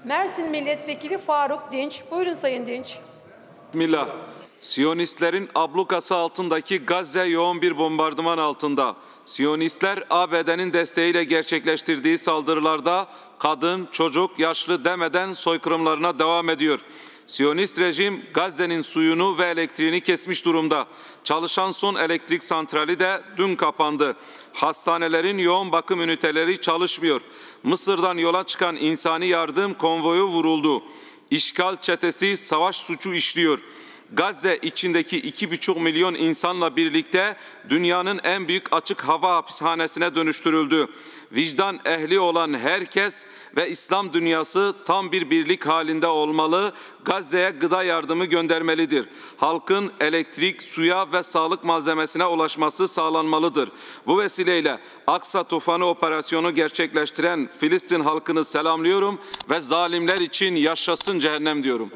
Mersin Milletvekili Faruk Dinç. Buyurun Sayın Dinç. Bismillah. Siyonistlerin ablukası altındaki Gazze yoğun bir bombardıman altında. Siyonistler ABD'nin desteğiyle gerçekleştirdiği saldırılarda kadın, çocuk, yaşlı demeden soykırımlarına devam ediyor. Siyonist rejim Gazze'nin suyunu ve elektriğini kesmiş durumda. Çalışan son elektrik santrali de dün kapandı. Hastanelerin yoğun bakım üniteleri çalışmıyor. Mısır'dan yola çıkan insani yardım konvoyu vuruldu. İşgal çetesi savaş suçu işliyor. Gazze içindeki 2,5 milyon insanla birlikte dünyanın en büyük açık hava hapishanesine dönüştürüldü. Vicdan ehli olan herkes ve İslam dünyası tam bir birlik halinde olmalı, Gazze'ye gıda yardımı göndermelidir. Halkın elektrik, suya ve sağlık malzemesine ulaşması sağlanmalıdır. Bu vesileyle Aksa Tufanı operasyonu gerçekleştiren Filistin halkını selamlıyorum ve zalimler için yaşasın cehennem diyorum.